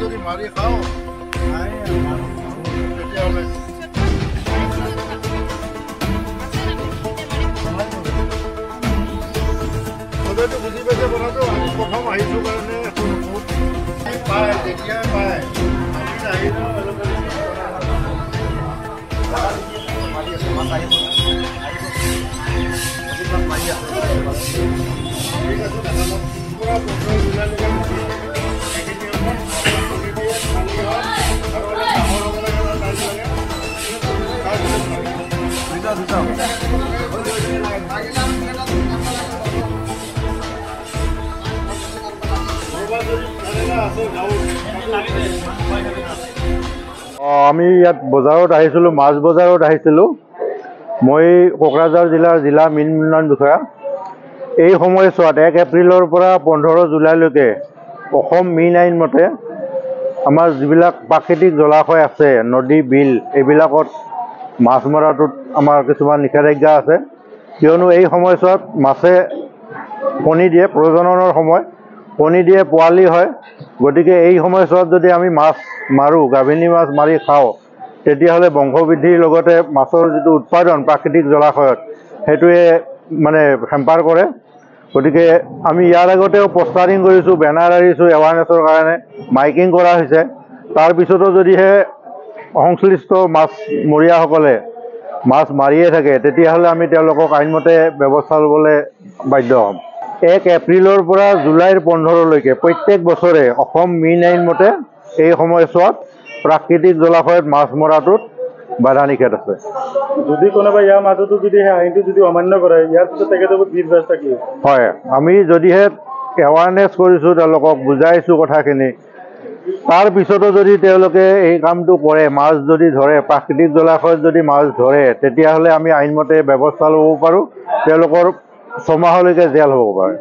যদি মাৰি খাওঁ তেতিয়াহ'লে চবেইটো বুজি পাইছে কথাটো। আমি প্ৰথম আহিছোঁ কাৰণে পায় তেতিয়াই পায় আহিলোঁ আমি ইয়াত বজাৰত আহিছিলোঁ, মাছ বজাৰত আহিছিলোঁ। মই কোকৰাঝাৰ জিলা মীন উন্নয়ন বিষয়া। এই সময়ছোৱাত 1 এপ্ৰিলৰ পৰা 15 জুলাইলৈকে অসম মীন আইন মতে আমাৰ যিবিলাক প্ৰাকৃতিক জলাশয় আছে, নদী বিল, এইবিলাকত মাছ মৰাটোত আমাৰ কিছুমান নিষেধাজ্ঞা আছে। কিয়নো এই সময়ছোৱাত মাছে কণী দিয়ে, প্ৰজননৰ সময়, কণী দিয়ে, পোৱালি হয়। গতিকে এই সময়ছোৱাত যদি আমি মাছ মাৰোঁ, গাভিনী মাছ মাৰি খাওঁ, তেতিয়াহ'লে বংশবৃদ্ধিৰ লগতে মাছৰ যিটো উৎপাদন প্ৰাকৃতিক জলাশয়ত, সেইটোৱে মানে হেম্পাৰ কৰে। গতিকে আমি ইয়াৰ আগতেও পষ্টাৰিং কৰিছোঁ, বেনাৰ আঁৰিছোঁ এৱাৰনেছৰ কাৰণে, মাইকিং কৰা হৈছে। তাৰপিছতো যদিহে সংশ্লিষ্ট মাছমৰীয়াসকলে মাছ মাৰিয়ে থাকে, তেতিয়াহ'লে আমি তেওঁলোকক আইনমতে ব্যৱস্থা ল'বলৈ বাধ্য হ'ম। 1 এপ্ৰিলৰ পৰা জুলাইৰ 15লৈকে প্ৰত্যেক বছৰে অসম মীন আইন মতে এই সময়ছোৱাত প্ৰাকৃতিক জলাশয়ত মাছ মৰাটোত বাধা নিষেধ আছে। যদি কোনোবা ইয়াৰ মাজতো যদি সেই আইনটো যদি অমান্য কৰে, ইয়াৰ পিছত তেখেতৰ বিধ ব্যৱস্থা কি? হয়, আমি যদিহে এৱাৰনেছ কৰিছোঁ, তেওঁলোকক বুজাইছোঁ কথাখিনি, তাৰপিছতো যদি তেওঁলোকে এই কামটো কৰে, মাছ যদি ধৰে, প্ৰাকৃতিক জলাশয়ত যদি মাছ ধৰে, তেতিয়াহ'লে আমি আইনমতে ব্যৱস্থা ল'ব পাৰোঁ। তেওঁলোকৰ 6 মাহলৈকে জেল হ'ব পাৰে।